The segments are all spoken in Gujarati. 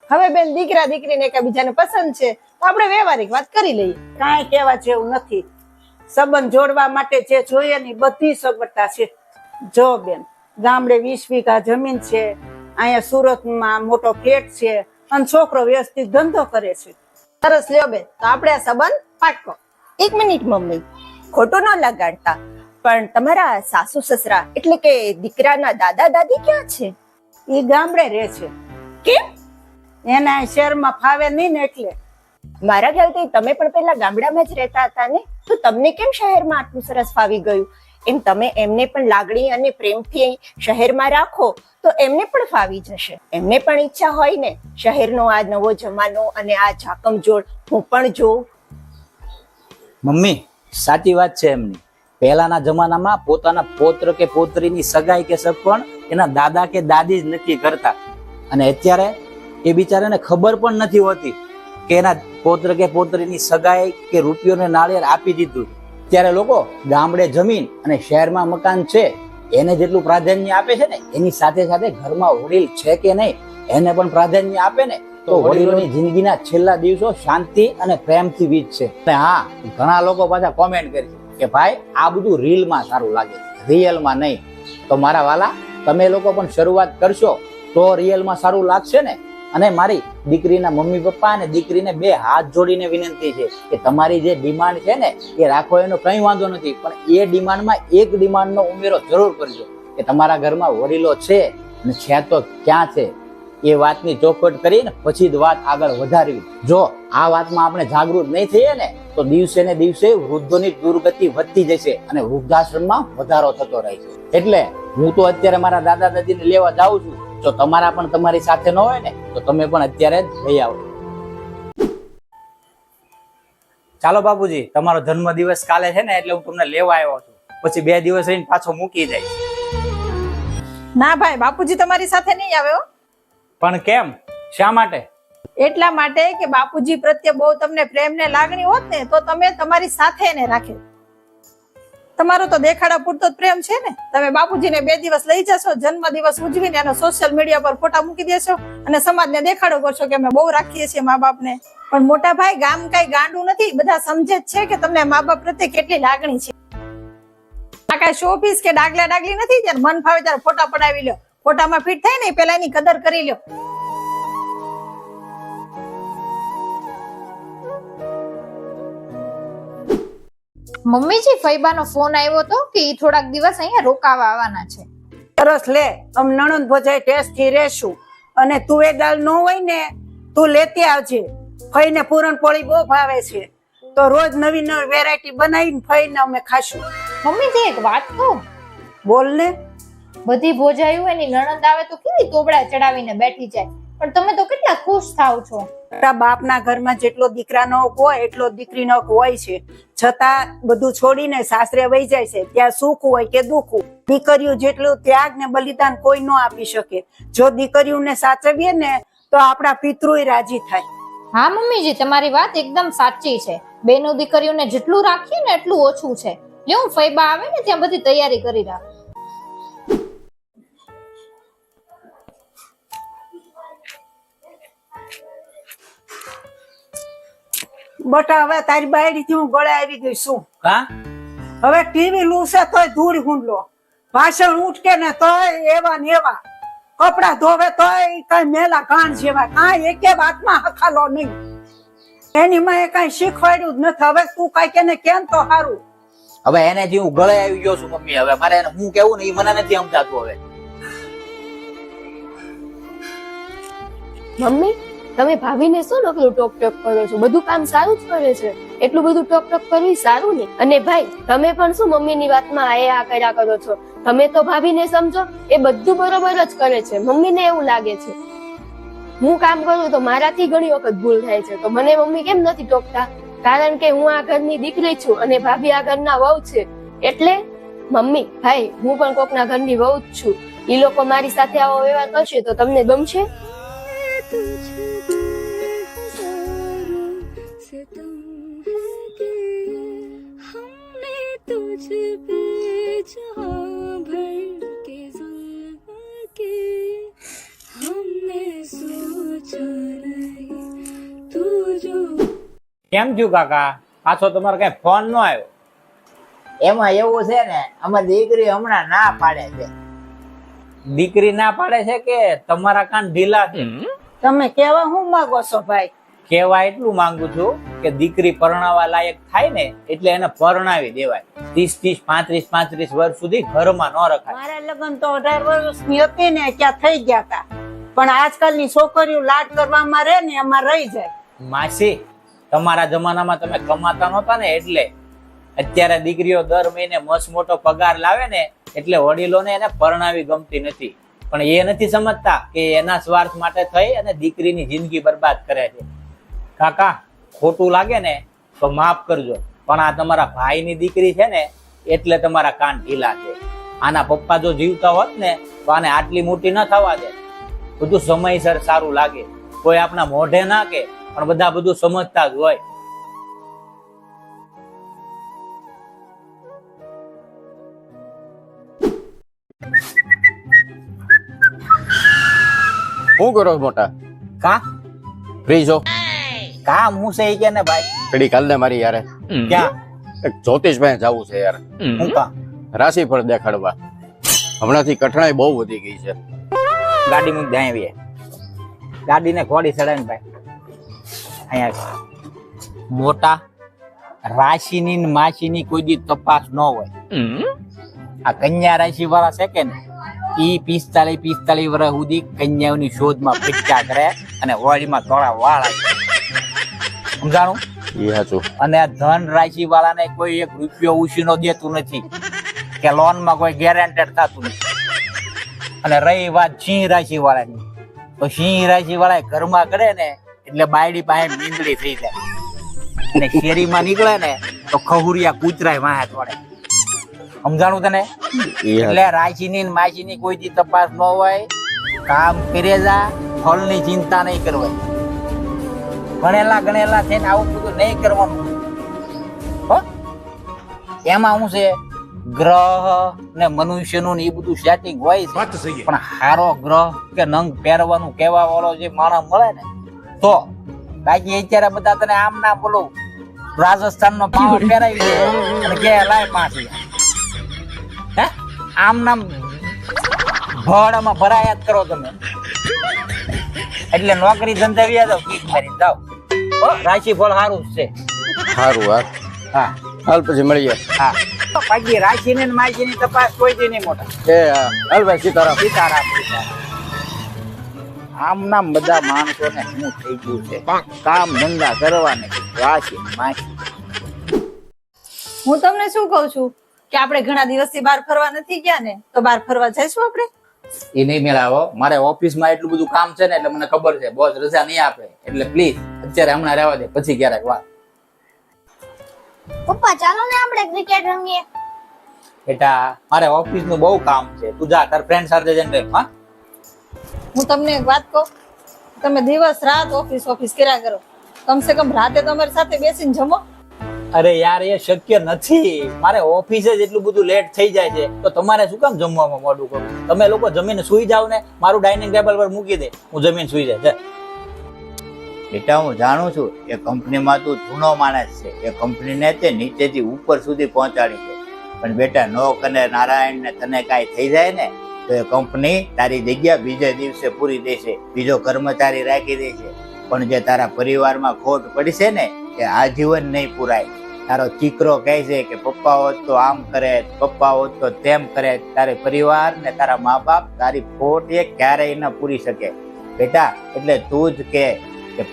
હવે બેન દીકરા દીકરીને એકબીજાને પસંદ છે તો આપણે વ્યવહારિક વાત કરી લઈએ. કાંઈ કહેવા જેવું નથી. સંબંધ જોડવા માટે જે જોઈએ ને બધી સગવડતા છે. જો બેન, ગામડે 20 વીઘા જમીન છે, અહીંયા સુરતમાં મોટો ફ્લેટ છે અને છોકરો વ્યવસ્થિત ધંધો કરે છે. સરસ લ્યો બેન, તો આપણે આ સંબંધ પાક્કો. એક મિનિટ મમ્મી, ખોટું ન લગાડતા, પણ તમારા સાસુ સસરા એટલે કે દીકરાના દાદા દાદી ક્યાં છે? એ ગામડે રહે છે. કેમ? એના શહેરમાં ફાવે નહીં ને એટલે. મારા ખ્યાલથી તમે પણ પહેલા ગામડામાં જ રહેતા હતા ને, તો તમને કેમ શહેરમાં આટલું સરસ ફાવી ગયું? એમ તમે એમને પણ લાગણી અને પ્રેમથી શહેરમાં રાખો તો એમને પણ ફાવી જશે. એમને પણ ઈચ્છા હોય ને શહેરનો આ નવો જમાનો અને આ ઝાકમઝોળ હું પણ જોઉં. મમ્મી સાચી વાત છે એમની. પહેલાના જમાનામાં પોતાના પૌત્ર કે પૌત્રીની સગાઈ કે સગપણ એના દાદા કે દાદી જ નક્કી કરતા, અને અત્યારે એ બિચારાને ખબર પણ નથી હોતી કે એના પૌત્ર કે પૌત્રીની સગાઈ કે રૂપિયોને નાળિયેર આપી દીધું. ત્યારે લોકો ગામડે જમીન અને શહેરમાં મકાન છે એને જેટલું પ્રાધાન્ય આપે છે ને, એની સાથે સાથે ઘરમાં વડીલ છે કે નહીં એને પણ પ્રાધાન્ય આપે ને, તો વડીલોની જિંદગીના છેલ્લા દિવસો શાંતિ અને પ્રેમથી વીતશે. અને હા, ઘણા લોકો પાછા કોમેન્ટ કરી કે ભાઈ આ બધું રીલમાં સારું લાગે, રિયલમાં નહીં. તો મારા વાલા, તમે લોકો પણ શરૂઆત કરશો તો રિયલમાં સારું લાગશે ને. અને મારી દીકરીના મમ્મી પપ્પા અને દીકરીને બે હાથ જોડીને વિનંતી છે કે તમારી જે ડિમાન્ડ છે ને એ રાખો, એનો કઈ વાંધો નથી, પણ એ ડિમાન્ડમાં એક ડિમાન્ડનો ઉમેરો જરૂર કરજો કે તમારા ઘરમાં વડીલો છે અને છે તો ક્યાં છે. એ વાતની ચોખવટ કરીને પછી જ વાત આગળ વધારવી. જો આ વાતમાં આપણે જાગૃત નહીં થઈએ ને તો દિવસે ને દિવસે વૃદ્ધોની દુર્ગતિ વધતી જશે અને વૃદ્ધાશ્રમમાં વધારો થતો રહે છે. એટલે હું તો અત્યારે મારા દાદા દાદીને લેવા જાઉં છું. જો તમારા પણ તમારી સાથે ન હોય ને તો તમે પણ અત્યારે જ લઈ આવો. ચાલો બાપુજી, તમારો જન્મદિવસ કાલે છે ને એટલે હું તમને લેવા આવ્યો છું. પછી 2 દિવસ રહીને પાછો મૂકી જઈશ. ના ભાઈ, બાપુજી તમારી સાથે નહીં આવે હો. પણ કેમ? શા માટે? એટલા માટે કે બાપુજી પ્રત્યે બહુ તમને પ્રેમ ને લાગણી હોત ને તો તમે તમારી સાથે એને રાખે. તમારો તો દેખાડા પૂરતો જ પ્રેમ છે ને. તમે બાપુજીને 2 દિવસ લઈ જશો, જન્મદિવસ ઉજવીને એનો સોશિયલ મીડિયા પર ફોટા મૂકી દેશો અને સમાજને દેખાડો કરશો કે અમે બહુ રાખીએ છીએ મા બાપને. પણ મોટા ભાઈ, ગામ કઈ ગાંડું નથી, બધા સમજે જ છે કે તમને મા બાપ પ્રત્યે કેટલી લાગણી છે. આ કઈ શો પીસ કે ડાગલા ડાગલી નથી. જ્યારે મન ફાવે ત્યારે ફોટા પડાવી લો, ફોટામાં ફિટ થાય ને પેલા એની કદર કરી લો. મમ્મીજી, ફૈબાનો ફોન આવ્યો તો કે ઈ થોડાક દિવસ અહીંયા રોકાવા આવવાના છે. સરસ લે, અમે નણંદ ભોજાઈ ટેસ્ટ થી રહેશું. અને તુવેર દાળ ન હોય ને તું લેતી આવજે. ફઈને પૂરણપોળી બહુ ભાવે છે, તો રોજ નવી નવી વેરાયટી બનાવીને ફઈને અમે ખાશું. મમ્મીજી, એક વાત કહું? બોલ ને. બધી ભોજાયું એની નણંદ આવે તો કેવી તોબડા ચડાવીને બેઠી જાય, પણ તમે તો કેટલા ખુશ થાવ છો. તારા બાપના ઘરમાં જેટલો દીકરાનો હક હોય એટલો દીકરીનો હક હોય છે, છતાં બધું છોડીને સાસરે વહી જાય છે. ત્યાં સુખ હોય કે દુઃખ હોય, દીકરીઓ જેટલું ત્યાગ ને બલિદાન કોઈ ન આપી શકે. જો દીકરીઓને સાચવીએ ને તો આપણા પિતૃય રાજી થાય. હા મમ્મીજી, તમારી વાત એકદમ સાચી છે. બેનો દીકરીઓને જેટલું રાખીએ ને એટલું ઓછું છે. લ્યો, ફૈબા આવે ને ત્યાં બધી તૈયારી કરી રાખ. બટા, હવે તારી બાયડી થી હું ગળે આવી ગઈ છું. હા, હવે ટીવી લૂસે તોય ધૂળ હુંડલો, ભાષણ ઉઠકે ને તોય એવા ને એવા, કપડા ધોવે તોય કઈ મેલા કાન જેવા, કાંઈ એકે વાતમાં હખાલો નહીં. એની માં કઈ શીખવાડ્યું જ નથી. હવે તું કઈ કેને કેમ તો સારું. હવે એને જે હું ગળે આવી ગયો છું મમ્મી, હવે મારે એને હું કેવું ને એ મને નથી સમજાતું. હવે મમ્મી, તમે ભાભીને શું નકલું ટોક ટોક કરો છો? બધું કામ સારું જ કરે છે, એટલું બધું ટોક ટોક કરવી સારું નહીં. અને ભાઈ, તમે પણ શું મમ્મીની વાતમાં આ કર્યા કરો છો? તમે તો ભાભીને સમજો, એ બધું બરોબર જ કરે છે. મમ્મીને એવું લાગે છે હું કામ કરું તો મારાથી ઘણી વખત ભૂલ થાય છે, તો મને મમ્મી કેમ નથી ટોકતા? કારણ કે હું આ ઘરની દીકરી છું અને ભાભી આ ઘરના વહુ છે. એટલે મમ્મી, ભાઈ, હું પણ કોકના ઘરની વહુ જ છું. ઈ લોકો મારી સાથે આવો વ્યવહાર કરશે તો તમને ગમશે? तुझ पे जहाँ भर के जुल्म के हमने सोचा કેમ થયું કાકા? પાછો તમારો કઈ ફોન નો આવ્યો? એમાં એવું છે ને, અમારી દીકરી હમણાં ના પાડે છે. દીકરી ના પાડે છે કે તમારા કાન ઢીલા છે? તમે કેવા હું માંગો છો ભાઈ? કેવા એટલું માંગુ છું કે દીકરી પરણાવા લાયક થાય ને એટલે એને પરણાવી દેવાય. 30 35 વર્ષ સુધી ઘરમાં ન રખાય. મારા લગ્ન તો 18 વર્ષની હતી ને ત્યાં થઈ ગયા હતા, પણ આજકાલની છોકરીઓ લાડ કરવામાં રહે ને એમાં રહી જાય. માસી, તમારા જમાનામાં તમે કમાતા નહોતા ને એટલે. અત્યારે દીકરીઓ દર મહિને મસ્ત મોટો પગાર લાવે ને એટલે વડીલોને એને પરણાવી ગમતી નથી. પણ એ નથી સમજતા કે એના સ્વાર્થ માટે થઈ અને દીકરીની જિંદગી બરબાદ કરે છે. કાકા, ખોટું લાગે ને તો માફ કરજો, પણ આ તમારા ભાઈની દીકરી છે ને એટલે તમારા કાન ઢીલા છે. આના પપ્પા જો જીવતા હોત ને તો આને આટલી મોટી ન થવા દે. બધું સમયસર સારું લાગે. કોઈ આપણા મોઢે ના કે, પણ બધા બધું સમજતા જ હોય. શું કરો છો મોટા? કા ફ્રી છો? કામ હું છે કે ને ભાઈ? ઘડી કાલ ને મારી યારે ક્યાં? એક જ્યોતિષ પાસે જવું છે યાર, હું કામ? રાશિફળ દેખાડવા. હમણાંથી કઠણાઈ બહુ વધી ગઈ છે. ગાડી મૂકી દે આવીએ. ગાડીને ઘોડી ચડાવીને ભાઈ અહીંયા મોટા રાશિની ને માસીની કોઈ દી તપાસ ન હોય. આ કન્યા રાશિ વાળા છે કે ને ઈ 45 વર્ષ સુધી કન્યાઓની શોધમાં ફિટકા કરે અને હોળીમાં થોડા વાળ આવે. સમજાણું? એ સાચું. અને આ ધન રાશિ વાળાને કોઈ 1 રૂપિયો ઉછીનો દેતું નથી કે લોન માં કોઈ ગેરંટેડ થતું નથી. અને રહી વાત સિંહ રાશિ વાળાની, તો સિંહ રાશિ વાળા ઘરમાં કરે ને એટલે બાયડી પાસે મીંદડી થઈ જાય અને શેરીમાં નીકળે ને તો ખહુરિયા કૂતરાય વાહે તોડે. સમજાણું તને? એટલે રાશિની ને માસીની કોઈ દી તપાસ ન હોય. કામ કરે જા, ફળની ચિંતા નહીં કરવાની. ગણેલા થઈને આવું બધું નહીં કરવાનું. હો, એમાં શું છે, ગ્રહ ને મનુષ્યનું ને એ બધું સેટિંગ હોય છે, પણ હારો ગ્રહ કે નંગ પહેરવાનું કહેવા વાળો જે માણસ મળે ને તો. બાકી અત્યારે બધા તને આમ ના બોલો રાજસ્થાન નો પાવ પહેરાવી દે અને કે લાય 5,000. હે, આમ નામ ભણામાં ભરાયા જ કરો તમે. એટલે નોકરી ધંધા વ્યા જાવ, કીક મારી જાવ. રાશિફળ સારું જ છે. સારું. હા, હાલ પછી મળીએ. હા. બાકી રાશિ ને માસી ની તપાસ કોઈ દી નહીં મોટા. હાલ ભાઈ, સીતારામ. સીતારામ. આમ નામ બધા માણસો ને શું થઈ ગયું છે, કામ ધંધા કરવાને રાશિ માસી. હું તમને શું કઉ છું કે આપણે ઘણા દિવસથી બહાર ફરવા નથી ગયા ને, તો બહાર ફરવા જઈશું આપણે. એ નહીં મેળાવો. મારે ઓફિસમાં એટલું બધું કામ છે ને એટલે મને ખબર છે બોસ રજા નહીં આપે. એટલે પ્લીઝ અત્યારે હમણાં રહેવા દે, પછી ક્યારેક વાત. પપ્પા ચાલો ને આપણે ક્રિકેટ રમીએ. બેટા, મારે ઓફિસ નું બહુ કામ છે. તું જા તાર ફ્રેન્ડ સાથે જઈને. હા, હું તમને એક વાત કહું, તમે દિવસ રાત ઓફિસ કર્યા કરો, કમસે કમ રાતે તમારી સાથે બેસીને જમો. અરે યાર, એ શક્ય નથી. મારે ઓફિસે જ એટલું બધું લેટ થઈ જાય છે, તો તમારે શું કામ જમવામાં મોડું કરવું? તમે લોકો જમીને સુઈ જાવ ને, મારું ડાઇનિંગ ટેબલ પર મૂકી દે, હું જમીને સુઈ જાય. બેટા, હું જાણું છું એ કંપનીમાં તું જૂનો માણસ છે. એ કંપનીને તે નીચેથી ઉપર સુધી પહોંચાડી છે. પણ બેટા, નોક અને નારાયણ ને તને કાંઈ થઈ જાય ને તો એ કંપની તારી જગ્યા બીજે દિવસે પૂરી દેશે, બીજો કર્મચારી રાખી દેશે. પણ જે તારા પરિવારમાં ખોટ પડશે ને એ આજીવન નહીં પુરાય. તારો દીકરો કહે છે કે પપ્પા હોત તો આમ કરે, પપ્પા હોત તો તેમ કરે. તારે પરિવાર ને તારા મા બાપ તારી ખોટ એ ક્યારેય ન પૂરી શકે. બેટા, એટલે તું જ કે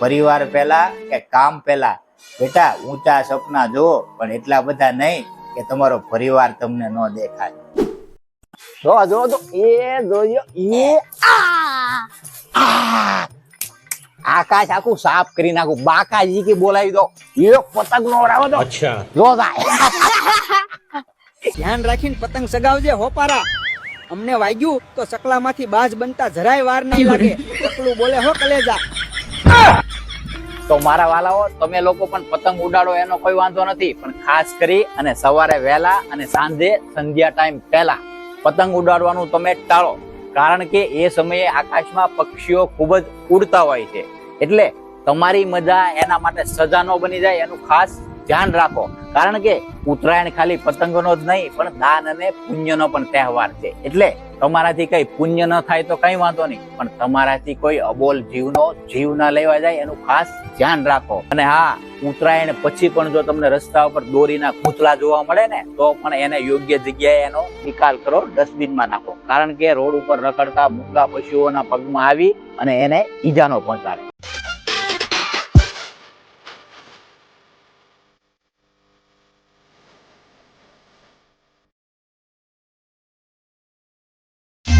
પરિવાર પહેલા કે કામ પહેલા. બેટા, ઊંચા સપના જુઓ, પણ એટલા બધા નહીં કે તમારો પરિવાર તમને ન દેખાય. જો જોયો આકાશ આખું સાફ કરી નાખું. બાકાજી કે બોલાવી દો, એક પતંગ નો ઉડાવો દો. અચ્છા, જો ધ્યાન રાખીને પતંગ સગાવજે હોપારા. અમને વાગ્યું તો સકલામાંથી બાજ બનતા જરાય વાર નહીં લાગે. સકલું બોલે હો કલેજા. તો મારા વાલાઓ, તમે લોકો પણ પતંગ ઉડાડો એનો કોઈ વાંધો નથી, પણ ખાસ કરી અને સવારે વહેલા અને સાંજે સંધ્યા ટાઈમ પહેલા પતંગ ઉડાડવાનું તમે ટાળો. કારણ કે એ સમયે આકાશમાં પક્ષીઓ ખૂબ જ ઉડતા હોય છે. એટલે તમારી મજા એના માટે સજા ન બની જાય એનું ખાસ ધ્યાન રાખો. કારણ કે ઉત્તરાયણ ખાલી પતંગનો જ નહીં પણ દાન અને પુણ્યનો પણ તહેવાર છે. એટલે તમારાથી કઈ પુણ્ય ન થાય તો કઈ વાંધો નહીં, પણ તમારાથી કોઈ અબોલ જીવનો જીવ ના લેવા જાય એનું ખાસ ધ્યાન રાખો. અને હા, ઉત્તરાયણ પછી પણ જો તમને રસ્તા ઉપર દોરીના ખૂંચલા જોવા મળે ને તો પણ એને યોગ્ય જગ્યાએ એનો નિકાલ કરો, ડસ્ટબિનમાં નાખો. કારણ કે રોડ ઉપર રખડતા મૂંગા પશુઓના પગમાં આવી અને એને ઈજાનો પહોંચાડે.